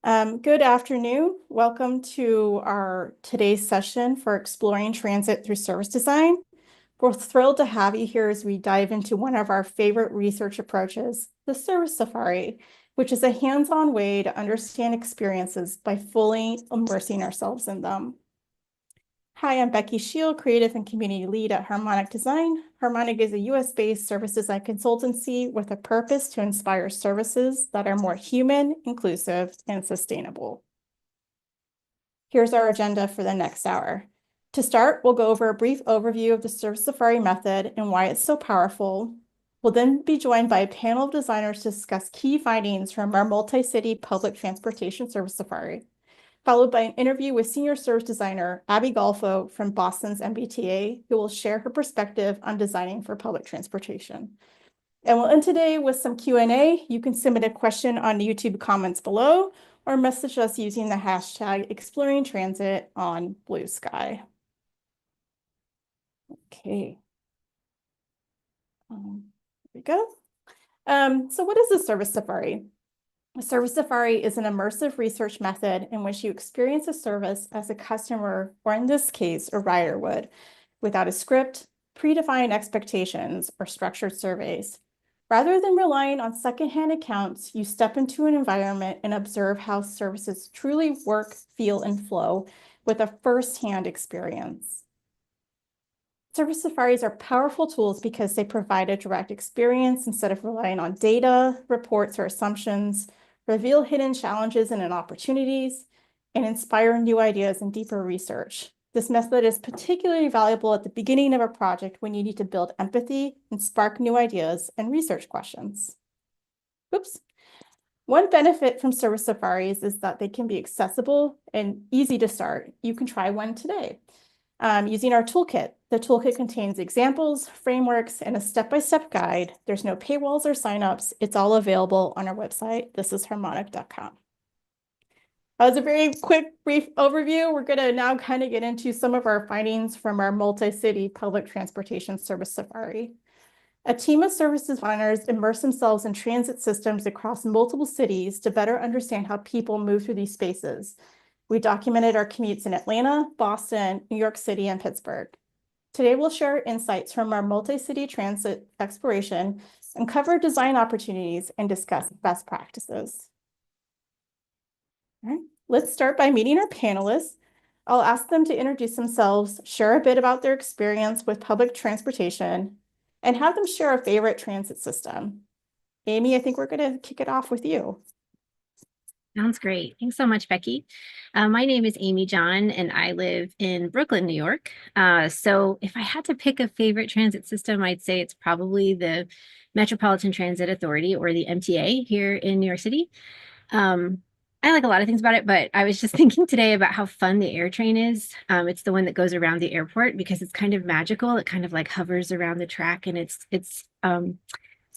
Good afternoon. Welcome to our today's session for exploring transit through service design. We're thrilled to have you here as we dive into one of our favorite research approaches, the service safari, which is a hands-on way to understand experiences by fully immersing ourselves in them. Hi, I'm Becky Shield, Creative and Community Lead at Harmonic Design. Harmonic is a US-based service design consultancy with a purpose to inspire services that are more human, inclusive, and sustainable. Here's our agenda for the next hour. To start, we'll go over a brief overview of the Service Safari method and why it's so powerful. We'll then be joined by a panel of designers to discuss key findings from our multi-city public transportation service safari, followed by an interview with senior service designer Abby Golfo from Boston's MBTA, who will share her perspective on designing for public transportation. And we'll end today with some Q&A. You can submit a question on the YouTube comments below or message us using the hashtag Exploring Transit on Blue Sky. Okay. Here we go. So what is the service safari? A service safari is an immersive research method in which you experience a service as a customer, or in this case, a rider would, without a script, predefined expectations, or structured surveys. Rather than relying on secondhand accounts, you step into an environment and observe how services truly work, feel, and flow with a firsthand experience. Service safaris are powerful tools because they provide a direct experience instead of relying on data, reports, or assumptions, reveal hidden challenges and opportunities, and inspire new ideas and deeper research. This method is particularly valuable at the beginning of a project when you need to build empathy and spark new ideas and research questions. Oops. One benefit from service safaris is that they can be accessible and easy to start. You can try one today. Using our toolkit. The toolkit contains examples, frameworks, and a step-by-step guide. There's no paywalls or signups. It's all available on our website. This is harmonic.com. That was a very quick, brief overview. We're going to now kind of get into some of our findings from our multi-city public transportation service safari. A team of service designers immerse themselves in transit systems across multiple cities to better understand how people move through these spaces. We documented our commutes in Atlanta, Boston, New York City, and Pittsburgh. Today, we'll share insights from our multi-city transit exploration and cover design opportunities and discuss best practices. All right, let's start by meeting our panelists. I'll ask them to introduce themselves, share a bit about their experience with public transportation, and have them share a favorite transit system. Amy, I think we're going to kick it off with you. Sounds great. Thanks so much, Becky. My name is Amy John, and I live in Brooklyn, New York. So if I had to pick a favorite transit system, I'd say it's probably the Metropolitan Transit Authority, or the MTA, here in New York City. I like a lot of things about it, but I was just thinking today about how fun the air train is. It's the one that goes around the airport because it's kind of magical. It kind of like hovers around the track, and it's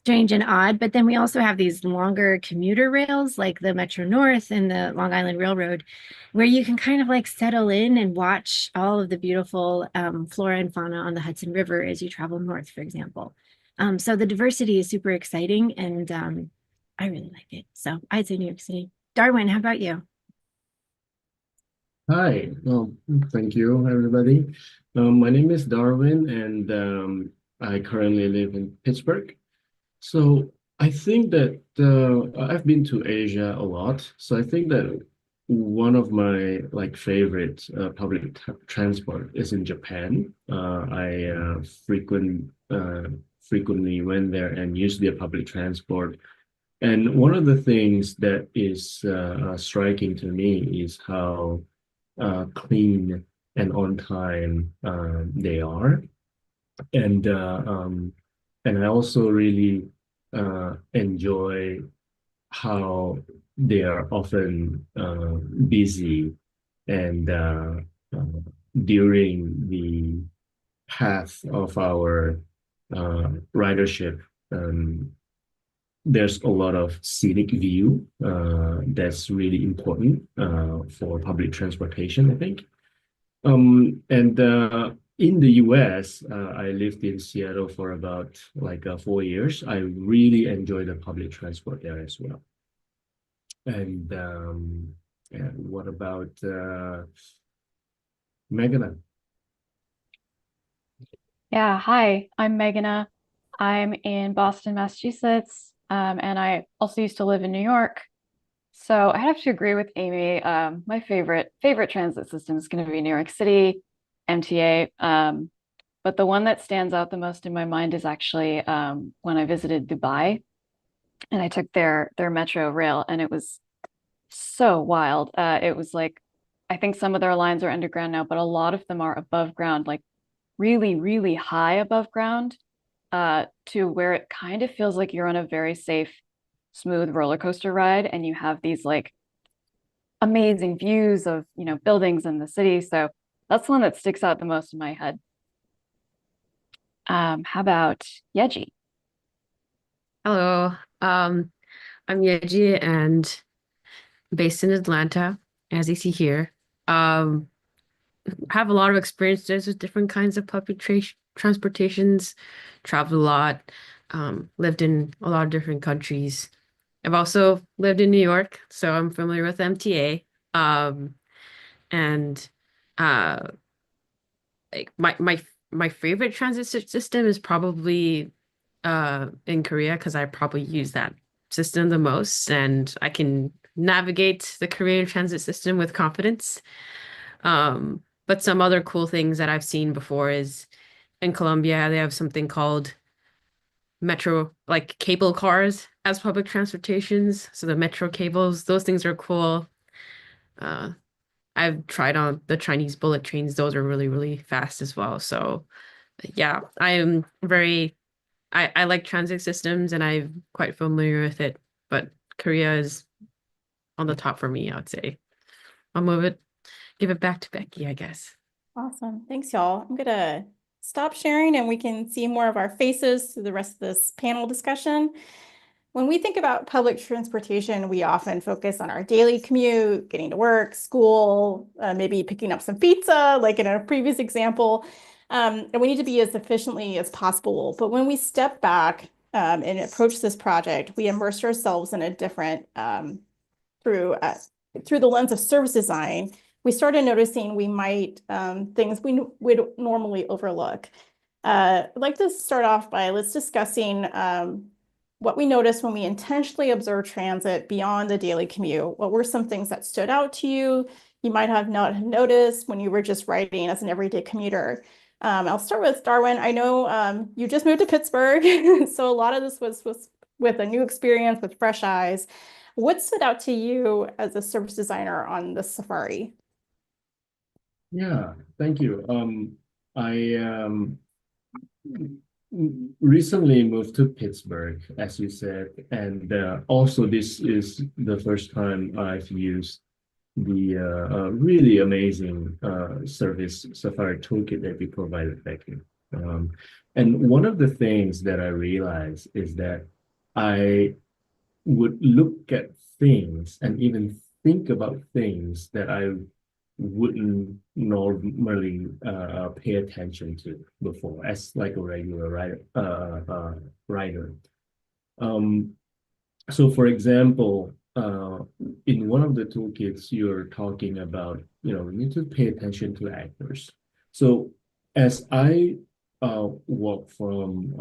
strange and odd. But then we also have these longer commuter rails like the Metro North and the Long Island Railroad, where you can kind of like settle in and watch all of the beautiful flora and fauna on the Hudson River as you travel north, for example. So the diversity is super exciting, and I really like it. So I'd say New York City. Darwin, how about you? Hi, thank you, everybody. My name is Darwin, and I currently live in Pittsburgh. So I think that I've been to Asia a lot. So I think that one of my favorite public transport is in Japan. I frequently went there and used their public transport. And one of the things that is striking to me is how clean and on time they are, and I also really enjoy how they are often busy, and during the path of our ridership, there's a lot of scenic view that's really important for public transportation, I think. And in the US, I lived in Seattle for about 4 years. I really enjoy the public transport there as well. And what about Meghana? Yeah, hi, I'm Meghana. I'm in Boston, Massachusetts, and I also used to live in New York. So I have to agree with Amy. My favorite transit system is going to be New York City, MTA. But the one that stands out the most in my mind is actually when I visited Dubai and I took their metro rail, and it was so wild. It was like I think some of their lines are underground now, but a lot of them are above ground, like really, really high above ground, to where it kind of feels like you're on a very safe, smooth roller coaster ride, and you have these like amazing views of, buildings in the city. So that's the one that sticks out the most in my head. How about Yeji? Hello, I'm Yeji and based in Atlanta, as you see here. Have a lot of experiences with different kinds of public transportations, traveled a lot, lived in a lot of different countries. I've also lived in New York, so I'm familiar with MTA. And uh, like my favorite transit system is probably in Korea because I probably use that system the most and I can navigate the Korean transit system with confidence. But some other cool things that I've seen before is in Colombia, they have something called metro, like cable cars as public transportations. So the metro cables, those things are cool. Uh, I've tried on the Chinese bullet trains. Those are really, really fast as well. So yeah, I like transit systems and I'm quite familiar with it, but Korea is on the top for me, I would say. Give it back to Becky, I guess. Awesome. Thanks, y'all. I'm gonna stop sharing and we can see more of our faces through the rest of this panel discussion. When we think about public transportation, we often focus on our daily commute, getting to work, school, maybe picking up some pizza, like in a previous example. And we need to be as efficiently as possible. But when we step back and approach this project, we immerse ourselves in a different, through the lens of service design, we started noticing we might things we would normally overlook. I'd like to start off by let's discussing what we noticed when we intentionally observed transit beyond the daily commute. What were some things that stood out to you? You might have not noticed when you were just riding as an everyday commuter. I'll start with Darwin. I know you just moved to Pittsburgh, so a lot of this was with a new experience with fresh eyes. What stood out to you as a service designer on the Safari? Yeah, thank you. I recently moved to Pittsburgh, as you said, and also this is the first time I've used the really amazing service Safari toolkit that we provided back in. And one of the things that I realized is that I would look at things and even think about things that I wouldn't normally pay attention to before as like a regular writer. Um, so for example, in one of the toolkits, you're talking about, we need to pay attention to actors. So as I walk from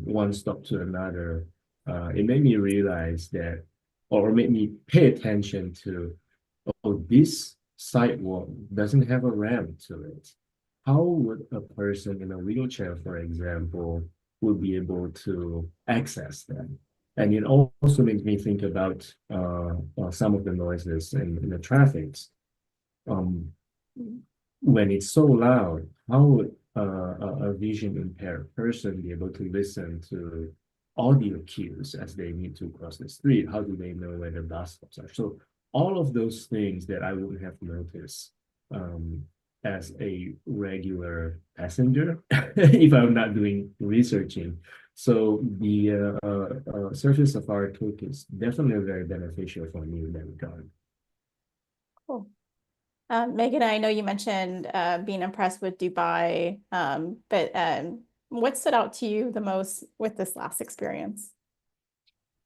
one stop to another, it made me realize that, or made me pay attention to, oh, this sidewalk doesn't have a ramp to it. How would a person in a wheelchair, for example, would be able to access that? And it also makes me think about some of the noises in the traffic. When it's so loud, how would a vision impaired person be able to listen to audio cues as they need to cross the street? How do they know where the bus stops are? So all of those things that I would have noticed as a regular passenger if I'm not doing researching. So the Surface Safari toolkit is definitely very beneficial for me in that regard. Cool. Megan, I know you mentioned being impressed with Dubai, but what stood out to you the most with this last experience?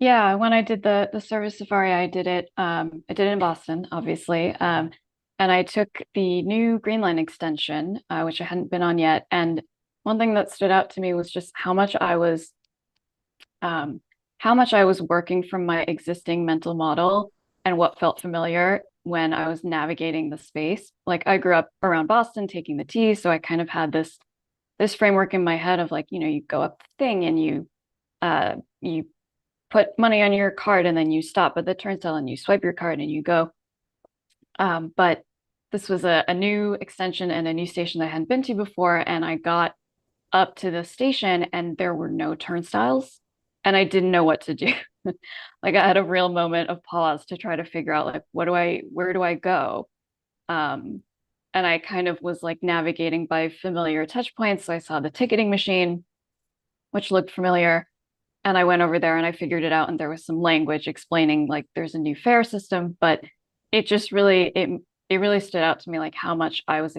Yeah, when I did the service safari, I did it in Boston, obviously. And I took the new Green Line extension, which I hadn't been on yet. And one thing that stood out to me was just how much I was working from my existing mental model and what felt familiar when I was navigating the space. Like I grew up around Boston taking the T, so I kind of had this framework in my head of like, you go up the thing and you put money on your card and then you stop at the turnstile and you swipe your card and you go. But this was a new extension and a new station that I hadn't been to before, and I got up to the station and there were no turnstiles and I didn't know what to do. Like I had a real moment of pause to try to figure out like where do I go? Um, and I kind of was like navigating by familiar touch points. So I saw the ticketing machine, which looked familiar. And I went over there and I figured it out. And there was some language explaining like there's a new fare system, but it just it really stood out to me like how much I was,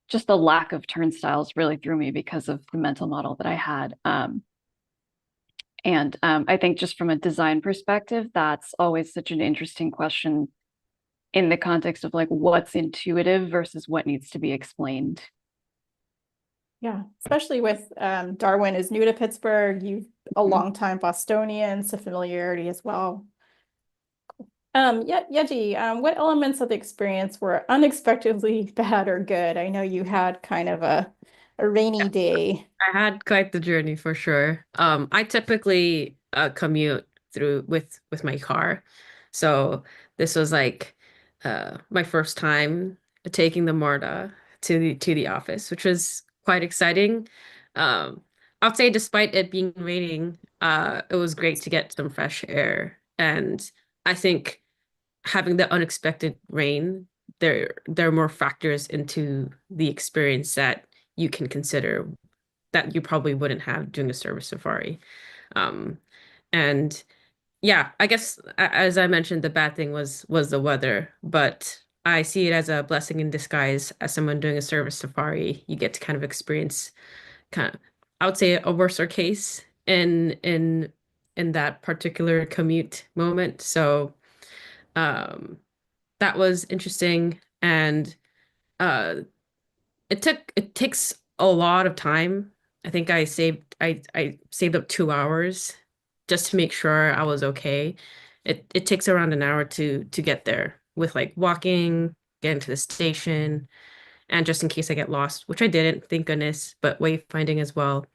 just the lack of turnstiles really threw me because of the mental model that I had. I think just from a design perspective, that's always such an interesting question in the context of like what's intuitive versus what needs to be explained. Yeah, especially with Darwin is new to Pittsburgh. You a Mhm. longtime Bostonian, so familiarity as well. Yeji, what elements of the experience were unexpectedly bad or good? I know you had kind of a rainy day. I had quite the journey for sure. I typically commute through with my car. So this was like my first time taking the MARTA to the office, which was quite exciting. I'll say despite it being raining, it was great to get some fresh air. And I think having the unexpected rain, there are more factors into the experience that you can consider that you probably wouldn't have doing a service safari. Um, and yeah, I guess as I mentioned, the bad thing was the weather, but I see it as a blessing in disguise as someone doing a service safari. You get to kind of experience kind of, I would say a worser case in that particular commute moment. So um that was interesting. And uh it takes a lot of time. I think I saved up 2 hours just to make sure I was okay. It takes around an hour to get there with like walking, getting to the station, and just in case I get lost, which I didn't, thank goodness, but wayfinding as well.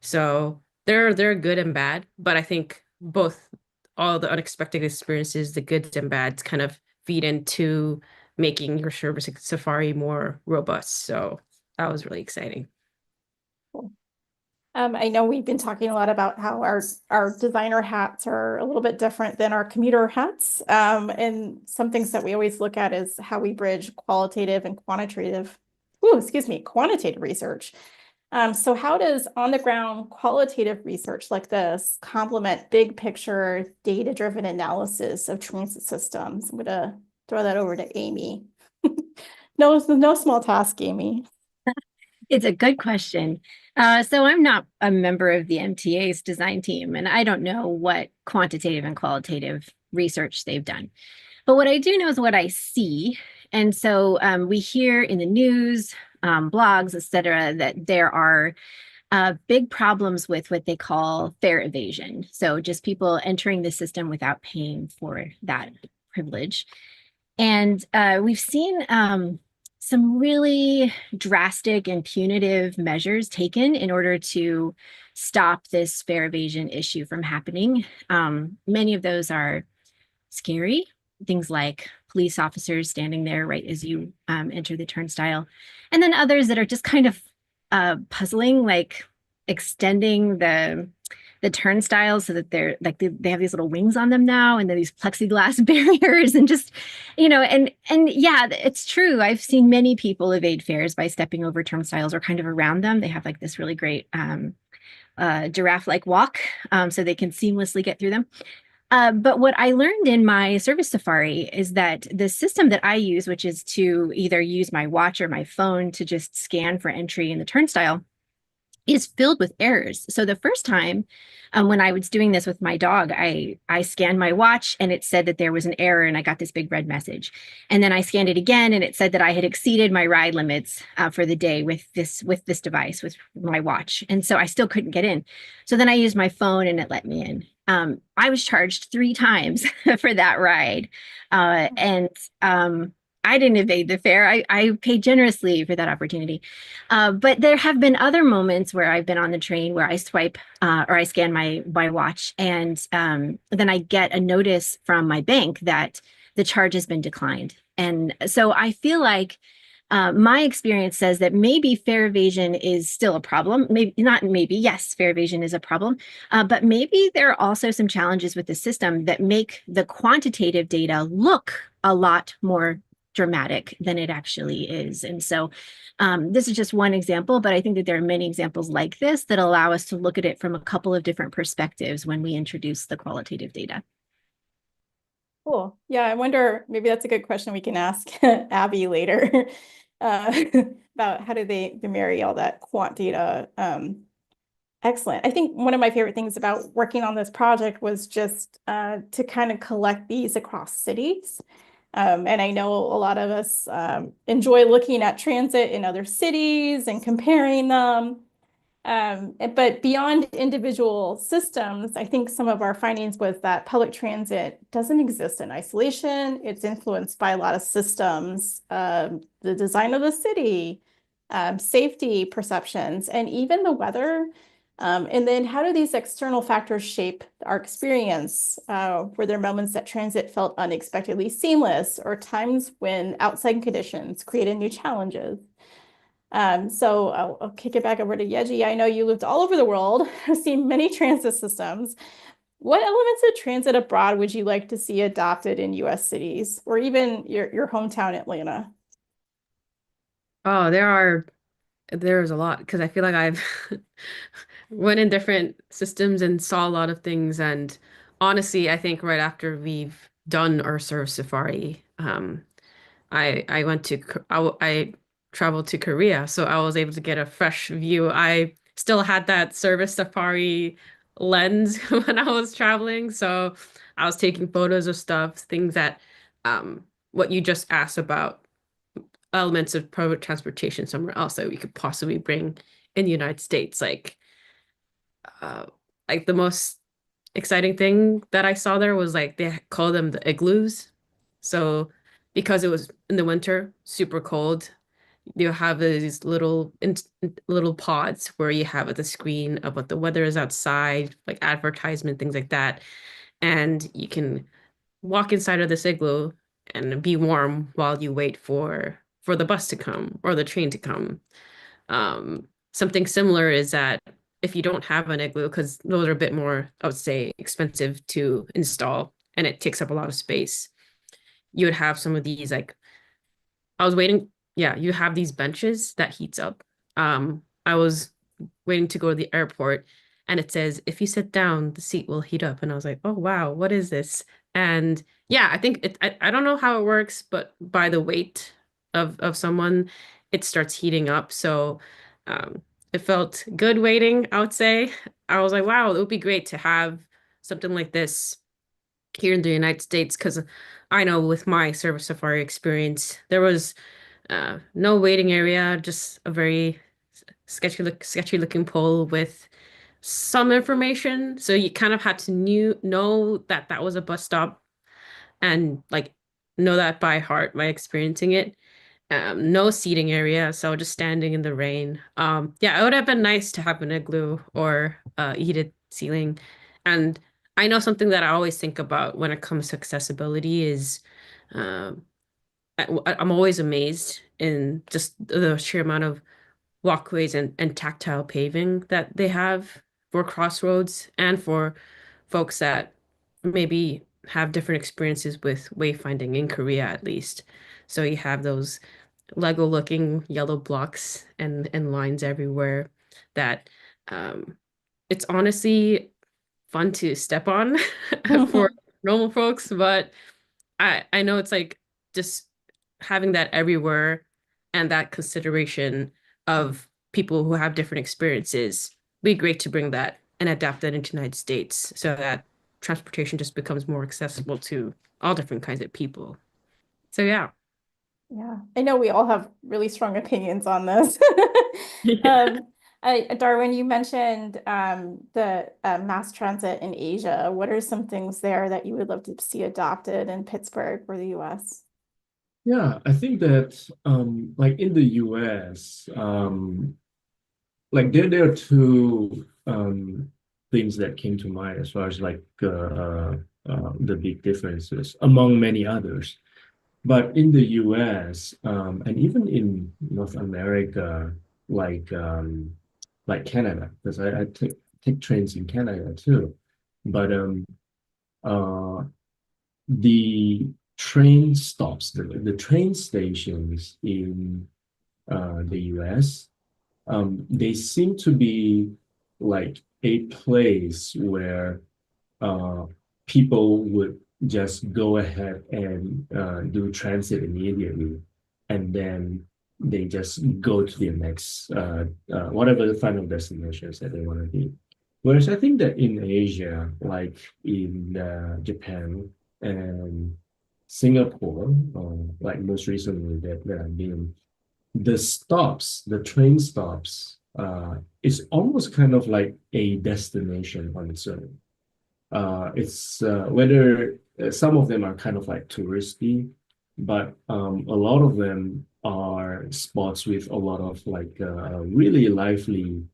So they're good and bad, but I think both all the unexpected experiences, the goods and bads, kind of feed into making your service safari more robust. So that was really exciting. I know we've been talking a lot about how our designer hats are a little bit different than our commuter hats. And some things that we always look at is how we bridge qualitative and quantitative research. So how does on the ground qualitative research like this complement big picture data-driven analysis of transit systems? I'm gonna throw that over to Amy. No small task, Amy. It's a good question. So I'm not a member of the MTA's design team, and I don't know what quantitative and qualitative research they've done. But what I do know is what I see. And so we hear in the news, blogs, et cetera, that there are big problems with what they call fare evasion. So just people entering the system without paying for that privilege. And we've seen some really drastic and punitive measures taken in order to stop this fare evasion issue from happening. Many of those are scary, things like police officers standing there right as you enter the turnstile, and then others that are just kind of puzzling, like extending the turnstiles so that they're like they have these little wings on them now, and then these plexiglass barriers, and just and yeah, it's true. I've seen many people evade fares by stepping over turnstiles or kind of around them. They have like this really great giraffe-like walk, so they can seamlessly get through them. But what I learned in my service safari is that the system that I use, which is to either use my watch or my phone to just scan for entry in the turnstile, is filled with errors. So the first time when I was doing this with my dog, I scanned my watch and it said that there was an error and I got this big red message. And then I scanned it again and it said that I had exceeded my ride limits for the day with this device, with my watch. And so I still couldn't get in. So then I used my phone and it let me in. I was charged 3 times for that ride. And I didn't evade the fare. I paid generously for that opportunity. But there have been other moments where I've been on the train where I swipe or I scan my watch, and then I get a notice from my bank that the charge has been declined. And so I feel like my experience says that maybe fare evasion is still a problem. Maybe not, maybe, yes, fare evasion is a problem. But maybe there are also some challenges with the system that make the quantitative data look a lot more dramatic than it actually is. And so this is just one example, but I think that there are many examples like this that allow us to look at it from a couple of different perspectives when we introduce the qualitative data. Cool. Yeah, I wonder, maybe that's a good question we can ask Abby later about how do they marry all that quant data. Excellent. I think one of my favorite things about working on this project was just to kind of collect these across cities. And I know a lot of us enjoy looking at transit in other cities and comparing them. But beyond individual systems, I think some of our findings was that public transit doesn't exist in isolation. It's influenced by a lot of systems, the design of the city, safety perceptions, and even the weather. And then how do these external factors shape our experience? Were there moments that transit felt unexpectedly seamless, or times when outside conditions created new challenges? So I'll kick it back over to Yeji. I know you lived all over the world, have seen many transit systems. What elements of transit abroad would you like to see adopted in US cities, or even your hometown, Atlanta? Oh, there's a lot, because I feel like I've went in different systems and saw a lot of things. And honestly, I think right after we've done our Surf Safari, I went to I traveled to Korea, so I was able to get a fresh view. I still had that service safari lens when I was traveling, so I was taking photos of stuff, things that what you just asked about, elements of public transportation somewhere else that we could possibly bring in the United States. Uh, like the most exciting thing that I saw there was like they call them the igloos. So because it was in the winter, super cold, you have these little pods where you have the screen of what the weather is outside, like advertisement, things like that. And you can walk inside of this igloo and be warm while you wait for the bus to come or the train to come. Something similar is that if you don't have an igloo, because those are a bit more, I would say, expensive to install and it takes up a lot of space, you would have some of these like I was waiting. Yeah, you have these benches that heats up. I was waiting to go to the airport and it says if you sit down, the seat will heat up. And I was like, oh wow, what is this? And yeah, I think I don't know how it works, but by the weight of someone, it starts heating up. So it felt good waiting, I would say. I was like, wow, it would be great to have something like this here in the United States, because I know with my service safari experience, there was no waiting area, just a very sketchy looking pole with some information. So you kind of had to know that that was a bus stop and like know that by heart by experiencing it. No seating area, so just standing in the rain. Yeah, it would have been nice to have an igloo or heated ceiling. And I know something that I always think about when it comes to accessibility is um, I'm always amazed in just the sheer amount of walkways and tactile paving that they have for crossroads and for folks that maybe have different experiences with wayfinding in Korea at least. So you have those Lego looking yellow blocks and lines everywhere that it's honestly fun to step on for normal folks, but I know it's like just having that everywhere and that consideration of people who have different experiences, it'd be great to bring that and adapt that into the United States so that transportation just becomes more accessible to all different kinds of people. So yeah. Yeah, I know we all have really strong opinions on this. Yeah. Darwin, you mentioned the mass transit in Asia. What are some things there that you would love to see adopted in Pittsburgh or the US? Yeah, I think that like in the US, like there are two things that came to mind as far as like the big differences among many others. But in the US, and even in North America, like Canada, because I take trains in Canada too. But uh the train stops, the train stations in the US, they seem to be like a place where uh, people would just go ahead and do transit immediately, and then they just go to the next whatever the final destinations that they want to be. Whereas I think that in Asia, like in Japan and Singapore, like most recently that I've been, the train stops, is almost kind of like a destination on its own. It's whether some of them are kind of like touristy, but a lot of them are spots with a lot of like really lively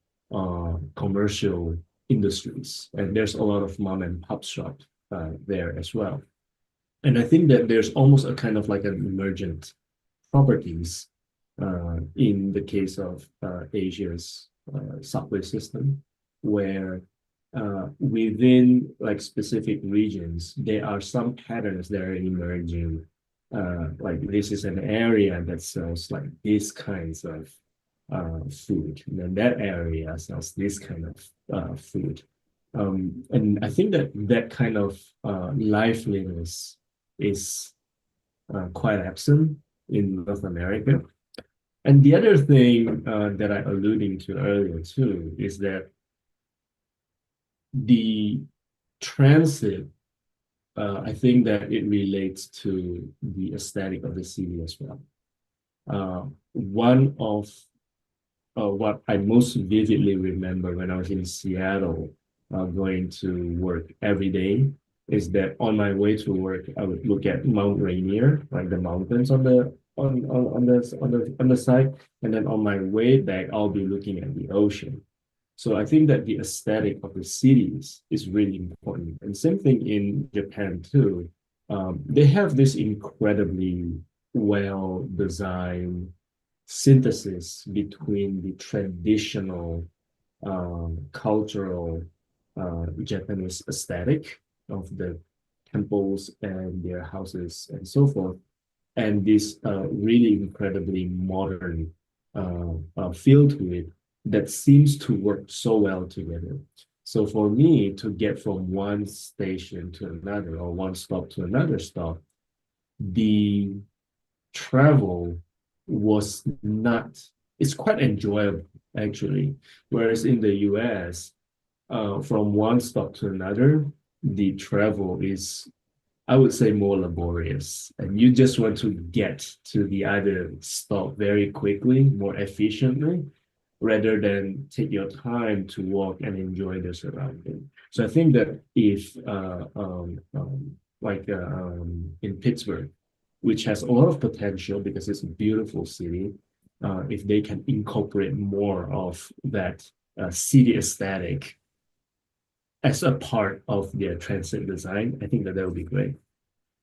commercial industries, and there's a lot of mom and pop shop there as well. And I think that there's almost a kind of like an emergent properties in the case of Asia's subway system, where within like specific regions, there are some patterns that are emerging. Like this is an area that sells like these kinds of food, and then that area sells this kind of food. And I think that that kind of liveliness is quite absent in North America. And the other thing that I alluding to earlier too is that the transit, I think that it relates to the aesthetic of the city as well. One of what I most vividly remember when I was in Seattle, going to work every day, is that on my way to work, I would look at Mount Rainier, like the mountains on the side, and then on my way back, I'll be looking at the ocean. So I think that the aesthetic of the cities is really important. And same thing in Japan too. They have this incredibly well designed synthesis between the traditional cultural Japanese aesthetic of the temples and their houses and so forth, and this really incredibly modern feel to it that seems to work so well together. So for me to get from one station to another or one stop to another stop, the travel was not, it's quite enjoyable actually. Whereas in the US, from one stop to another, the travel is, I would say, more laborious. And you just want to get to the other stop very quickly, more efficiently, rather than take your time to walk and enjoy the surrounding. So I think that if in Pittsburgh, which has a lot of potential because it's a beautiful city, if they can incorporate more of that city aesthetic as a part of their transit design, I think that would be great.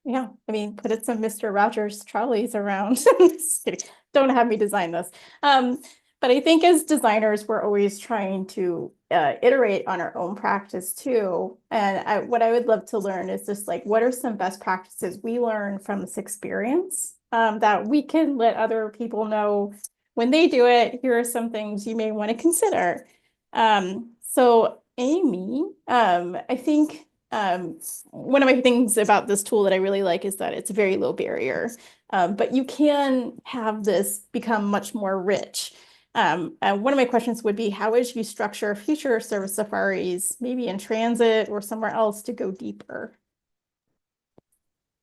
Yeah, I mean, put some Mr. Rogers trolleys around. Just kidding. Don't have me design this. But I think as designers, we're always trying to iterate on our own practice too. And what I would love to learn is just like, what are some best practices we learn from this experience that we can let other people know when they do it? Here are some things you may want to consider. So Amy, I think one of my things about this tool that I really like is that it's a very low barrier, but you can have this become much more rich. One of my questions would be, how would you structure future service safaris, maybe in transit or somewhere else to go deeper?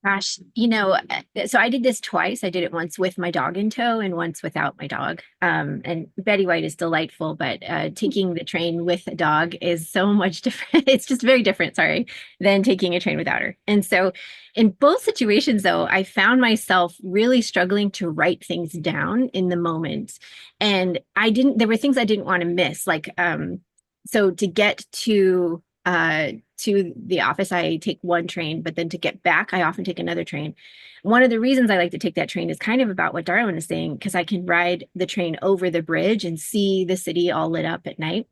Gosh, so I did this twice. I did it once with my dog in tow and once without my dog. And Betty White is delightful, but taking the train with a dog is so much different. It's just very different, sorry, than taking a train without her. And so in both situations, though, I found myself really struggling to write things down in the moment. And there were things I didn't want to miss. Like, so to get to the office, I take one train, but then to get back, I often take another train. One of the reasons I like to take that train is kind of about what Darwin is saying, because I can ride the train over the bridge and see the city all lit up at night.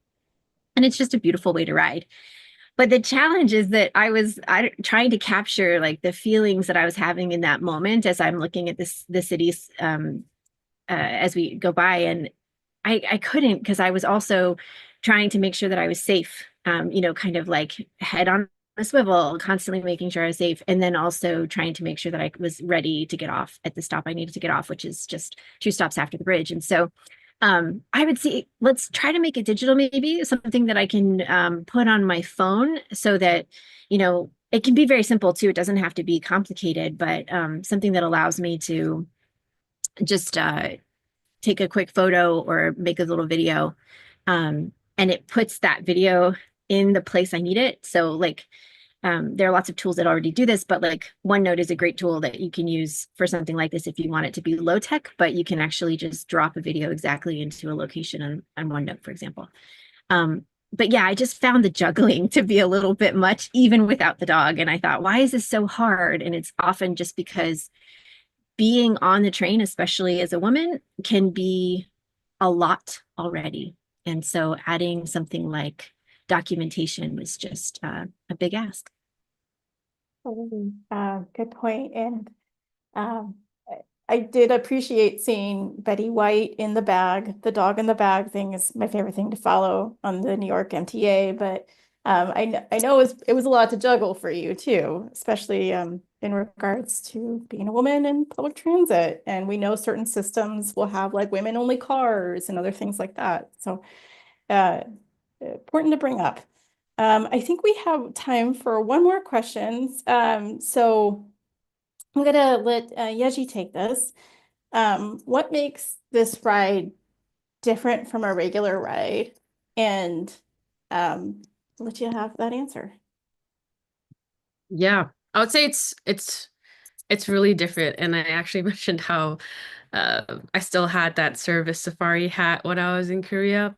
And it's just a beautiful way to ride. But the challenge is that I trying to capture like the feelings that I was having in that moment as I'm looking at the cities as we go by. And I couldn't, because I was also trying to make sure that I was safe, kind of like head on a swivel, constantly making sure I was safe. And then also trying to make sure that I was ready to get off at the stop I needed to get off, which is just 2 stops after the bridge. And so I would say, let's try to make it digital, maybe something that I can put on my phone so that, it can be very simple too. It doesn't have to be complicated, but something that allows me to just take a quick photo or make a little video. And it puts that video in the place I need it. So like, there are lots of tools that already do this, but like OneNote is a great tool that you can use for something like this if you want it to be low tech, but you can actually just drop a video exactly into a location on OneNote, for example. But yeah, I just found the juggling to be a little bit much, even without the dog. And I thought, why is this so hard? And it's often just because being on the train, especially as a woman, can be a lot already. And so adding something like documentation was just a big ask. Good point. And um, I did appreciate seeing Betty White in the bag. The dog in the bag thing is my favorite thing to follow on the New York MTA. But I know it was a lot to juggle for you too, especially in regards to being a woman in public transit. And we know certain systems will have like women only cars and other things like that. So important to bring up. I think we have time for one more question. So I'm gonna let Yeji take this. What makes this ride different from a regular ride? And let you have that answer. Yeah, I would say it's really different. And I actually mentioned how I still had that service safari hat when I was in Korea.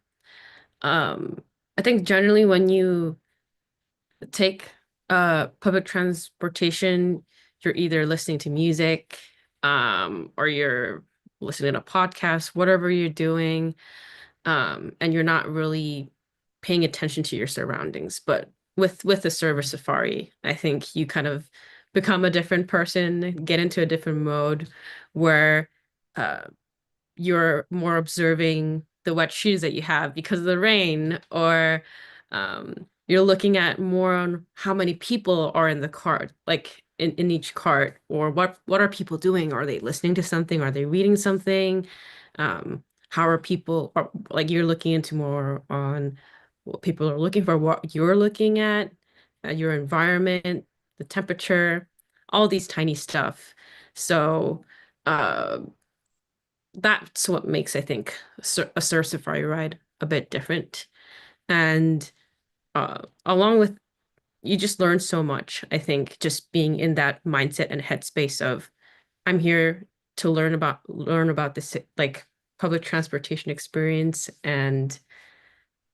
I think generally when you take public transportation, you're either listening to music, or you're listening to podcasts, whatever you're doing, and you're not really paying attention to your surroundings. But with the service safari, I think you kind of become a different person, get into a different mode where uh, you're more observing the wet shoes that you have because of the rain, or you're looking at more on how many people are in the cart, like in each cart, or what are people doing? Are they listening to something? Are they reading something? How are people, or like you're looking into more on what people are looking for, what you're looking at your environment, the temperature, all these tiny stuff. So that's what makes, I think, a Surf Safari ride a bit different. And along with, you just learn so much, I think, just being in that mindset and headspace of, I'm here to learn about this like public transportation experience, and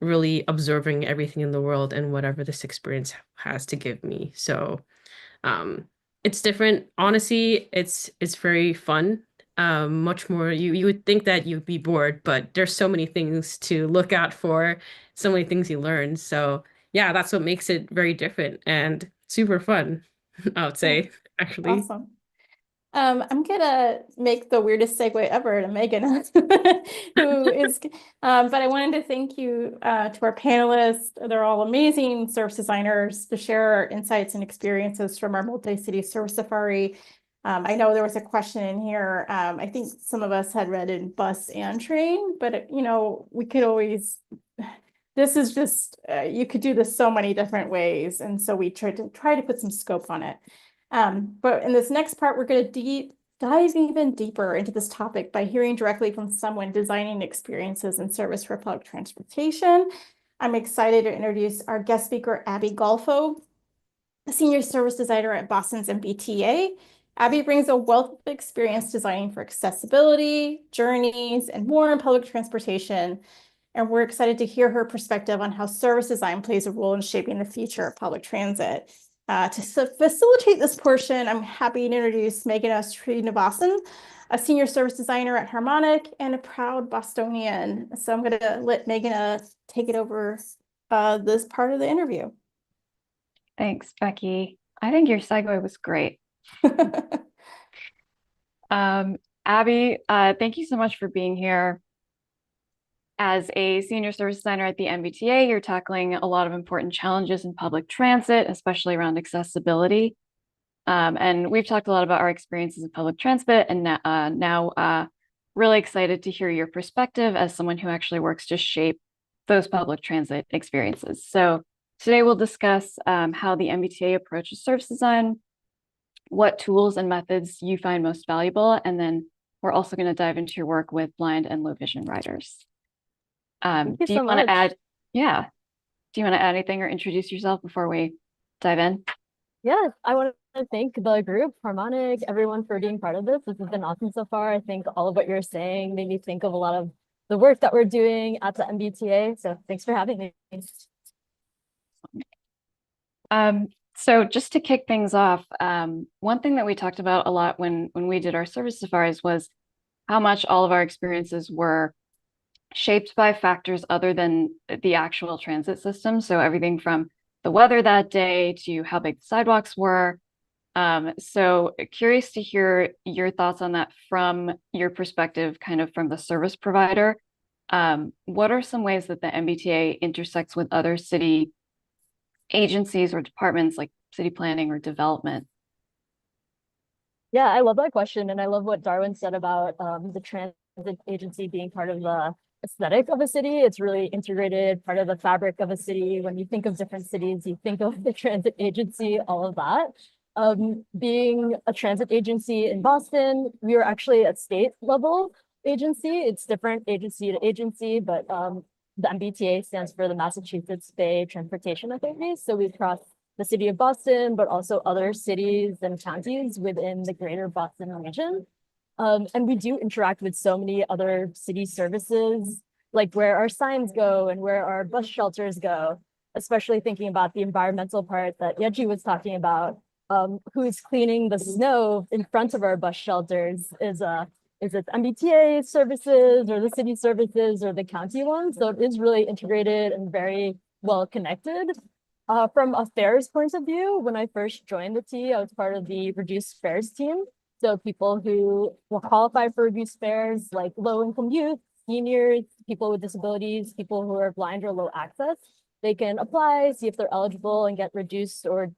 really observing everything in the world and whatever this experience has to give me. So it's different. Honestly, it's very fun. Much more, you would think that you'd be bored, but there's so many things to look out for, so many things you learn. So yeah, that's what makes it very different and super fun, I would say, actually. Awesome. I'm gonna make the weirdest segue ever to Megan, who is, but I wanted to thank you to our panelists. They're all amazing service designers to share our insights and experiences from our multi-city service safari. I know there was a question in here. I think some of us had read in bus and train, but we could always, this is just, you could do this so many different ways. And so we try to put some scope on it. But in this next part, we're going to dive even deeper into this topic by hearing directly from someone designing experiences and service for public transportation. I'm excited to introduce our guest speaker, Abby Golfo, a senior service designer at Boston's MBTA. Abby brings a wealth of experience designing for accessibility, journeys, and more in public transportation. And we're excited to hear her perspective on how service design plays a role in shaping the future of public transit. To facilitate this portion, I'm happy to introduce Meghana Srinivasan, a senior service designer at Harmonic and a proud Bostonian. So I'm going to let Meghana take it over this part of the interview. Thanks, Becky. I think your segue was great. Abby, thank you so much for being here. As a senior service designer at the MBTA, you're tackling a lot of important challenges in public transit, especially around accessibility. And we've talked a lot about our experiences in public transit, and now really excited to hear your perspective as someone who actually works to shape those public transit experiences. So today we'll discuss how the MBTA approaches service design, what tools and methods you find most valuable, and then we're also going to dive into your work with blind and low vision riders. Thank you do you so want to much. add, yeah, do you want to add anything or introduce yourself before we dive in? Yeah, I want to thank the group, Harmonic, everyone for being part of this. This has been awesome so far. I think all of what you're saying made me think of a lot of the work that we're doing at the MBTA. So thanks for having me. So just to kick things off, one thing that we talked about a lot when we did our service safaris was how much all of our experiences were shaped by factors other than the actual transit system. So everything from the weather that day to how big the sidewalks were. So curious to hear your thoughts on that from your perspective, kind of from the service provider. What are some ways that the MBTA intersects with other city agencies or departments like city planning or development? Yeah, I love that question. And I love what Darwin said about the transit agency being part of the aesthetic of a city. It's really integrated, part of the fabric of a city. When you think of different cities, you think of the transit agency, all of that. Being a transit agency in Boston, we were actually at state level agency. It's different agency to agency, but the MBTA stands for the Massachusetts Bay Transportation Authority. So we cross the city of Boston, but also other cities and counties within the greater Boston region. And we do interact with so many other city services, like where our signs go and where our bus shelters go, especially thinking about the environmental part that Yeji was talking about. Who's cleaning the snow in front of our bus shelters is it MBTA services or the city services or the county ones? So it is really integrated and very well connected. From a fares point of view, when I first joined the T, I was part of the reduced fares team. So people who will qualify for reduced fares, like low-income youth, seniors, people with disabilities, people who are blind or low access, they can apply, see if they're eligible and get reduced or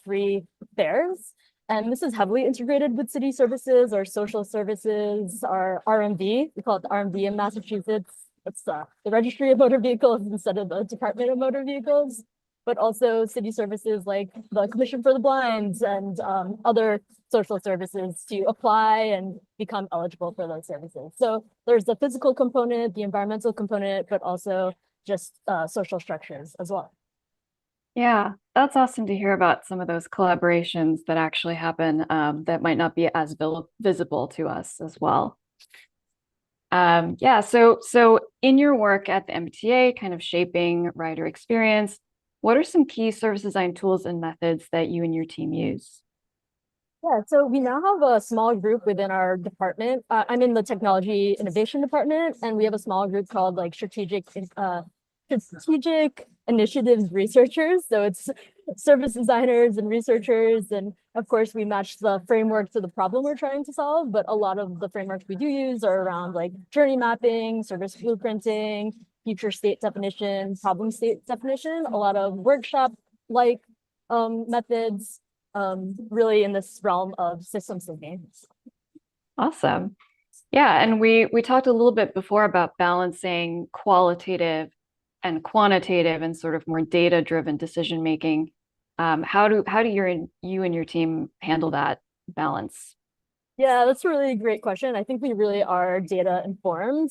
free fares. And this is heavily integrated with city services or social services, our RMV. We call it the RMV in Massachusetts. It's the Registry of Motor Vehicles instead of the Department of Motor Vehicles, but also city services like the Commission for the Blind and other social services to apply and become eligible for those services. So there's the physical component, the environmental component, but also just social structures as well. Yeah, that's awesome to hear about some of those collaborations that actually happen that might not be as visible to us as well. Yeah, so in your work at the MBTA, kind of shaping rider experience, what are some key service design tools and methods that you and your team use? Yeah, so we now have a small group within our department. I'm in the technology innovation department, and we have a small group called like strategic initiatives researchers. So it's service designers and researchers. And of course, we match the framework to the problem we're trying to solve. But a lot of the frameworks we do use are around like journey mapping, service blueprinting, future state definition, problem state definition, a lot of workshop like methods. really in this realm of systems thinking. Awesome. Yeah, and we talked a little bit before about balancing qualitative and quantitative and sort of more data-driven decision making. How do you and your team handle that balance? Yeah, that's a really great question. I think we really are data informed.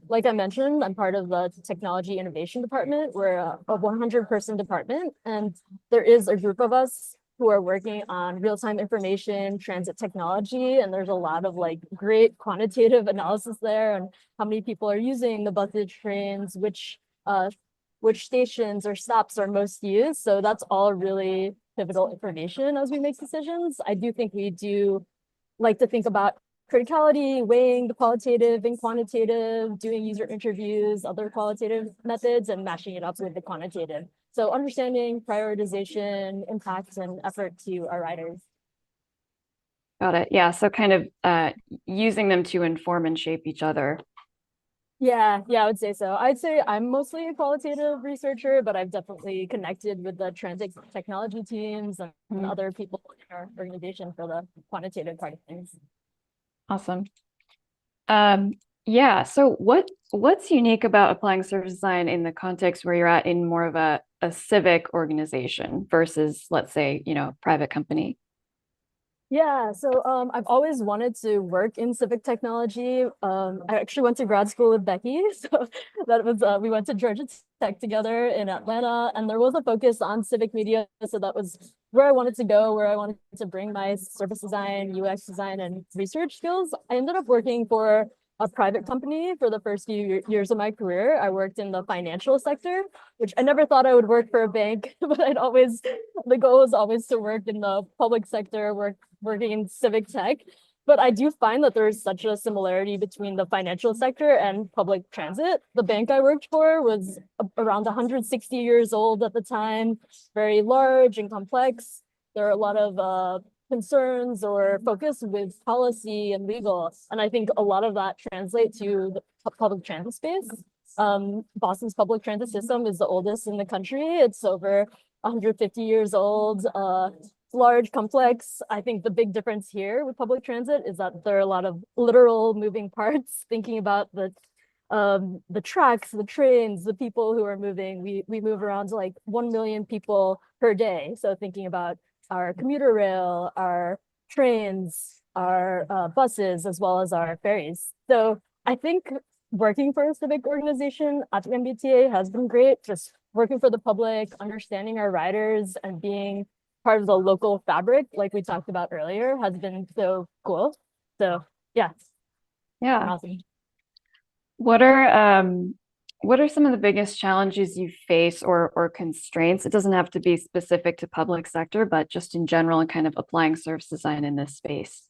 Like I mentioned, I'm part of the technology innovation department. We're a 100-person department, and there is a group of us who are working on real-time information, transit technology, and there's a lot of like great quantitative analysis there and how many people are using the buses, trains, which stations or stops are most used. So that's all really pivotal information as we make decisions. I do think we do like to think about criticality, weighing the qualitative and quantitative, doing user interviews, other qualitative methods, and matching it up with the quantitative. So understanding prioritization, impact, and effort to our riders. Got it. Yeah, so kind of using them to inform and shape each other. Yeah, I would say so. I'd say I'm mostly a qualitative researcher, but I've definitely connected with the transit technology teams and other people in our organization for the quantitative part of things. Awesome. Yeah, so what's unique about applying service design in the context where you're at in more of a civic organization versus, let's say, private company? Yeah, so I've always wanted to work in civic technology. I actually went to grad school with Becky, so that was we went to Georgia Tech together in Atlanta, and there was a focus on civic media, so that was where I wanted to go, where I wanted to bring my service design, UX design, and research skills. I ended up working for a private company for the first few years of my career. I worked in the financial sector, which I never thought I would work for a bank, but the goal was always to work in the public sector, working in civic tech. But I do find that there's such a similarity between the financial sector and public transit. The bank I worked for was around 160 years old at the time, very large and complex. There are a lot of concerns or focus with policy and legal. And I think a lot of that translates to the public transit space. Boston's public transit system is the oldest in the country. It's over 150 years old, large, complex. I think the big difference here with public transit is that there are a lot of literal moving parts, thinking about the tracks, the trains, the people who are moving. We move around to like 1 million people per day. So thinking about our commuter rail, our trains, our buses, as well as our ferries. So I think working for a civic organization at the MBTA has been great. Just working for the public, understanding our riders, and being part of the local fabric, like we talked about earlier, has been so cool. So yeah. Awesome. What are some of the biggest challenges you face or constraints? It doesn't have to be specific to public sector, but just in general and kind of applying service design in this space.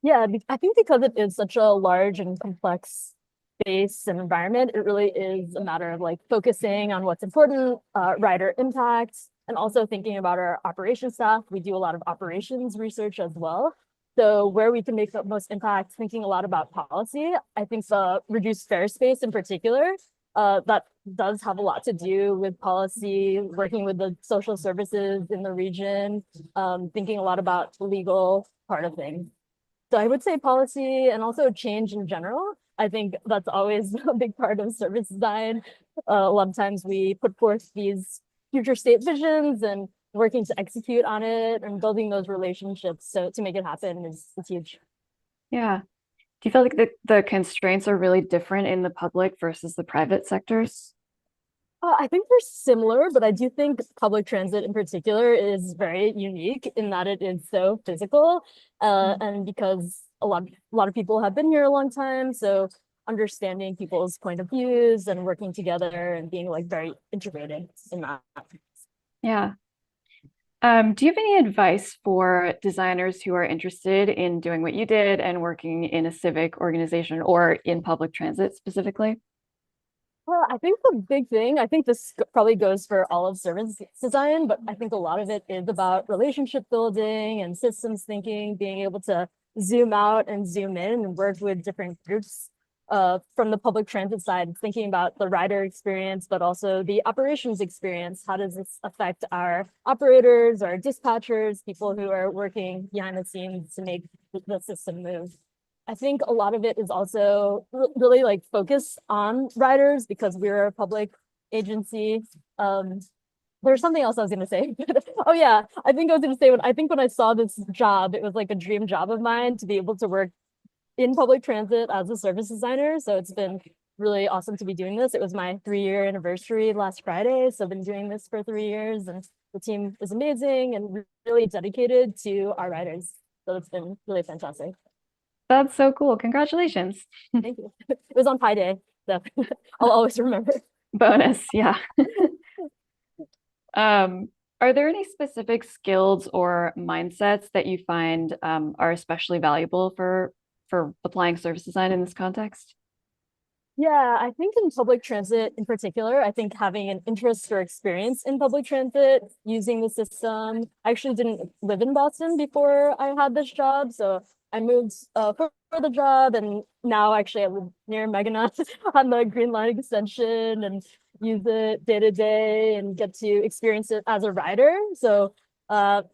Yeah, I think because it is such a large and complex space and environment, it really is a matter of like focusing on what's important, rider impact, and also thinking about our operations staff. We do a lot of operations research as well. So where we can make the most impact, thinking a lot about policy. I think the reduced fare space in particular, that does have a lot to do with policy, working with the social services in the region, thinking a lot about the legal part of things. So I would say policy and also change in general. I think that's always a big part of service design. A lot of times we put forth these future state visions and working to execute on it and building those relationships. So to make it happen is huge. Yeah. Do you feel like the constraints are really different in the public versus the private sectors? I think they're similar, but I do think public transit in particular is very unique in that it is so physical, and because a lot of people have been here a long time, so understanding people's point of views and working together and being like very integrated in that. Yeah. Do you have any advice for designers who are interested in doing what you did and working in a civic organization or in public transit specifically? Well, I think the big thing, I think this probably goes for all of service design, but I think a lot of it is about relationship building and systems thinking, being able to zoom out and zoom in and work with different groups from the public transit side, thinking about the rider experience, but also the operations experience. How does this affect our operators, our dispatchers, people who are working behind the scenes to make the system move? I think a lot of it is also really like focused on riders because we're a public agency. There's something else I was going to say. Oh yeah, I think I was going to say when I saw this job, it was like a dream job of mine to be able to work in public transit as a service designer. So it's been really awesome to be doing this. It was my 3-year anniversary last Friday. So I've been doing this for 3 years and the team is amazing and really dedicated to our riders. So it's been really fantastic. That's so cool. Congratulations. Thank you. It was on Pi Day, so I'll always remember. Bonus, yeah. Are there any specific skills or mindsets that you find are especially valuable for applying service design in this context? Yeah, I think in public transit in particular, I think having an interest or experience in public transit, using the system. I actually didn't live in Boston before I had this job, so I moved for the job, and now actually I live near Meganot on the Green Line extension and use it day to day and get to experience it as a rider. So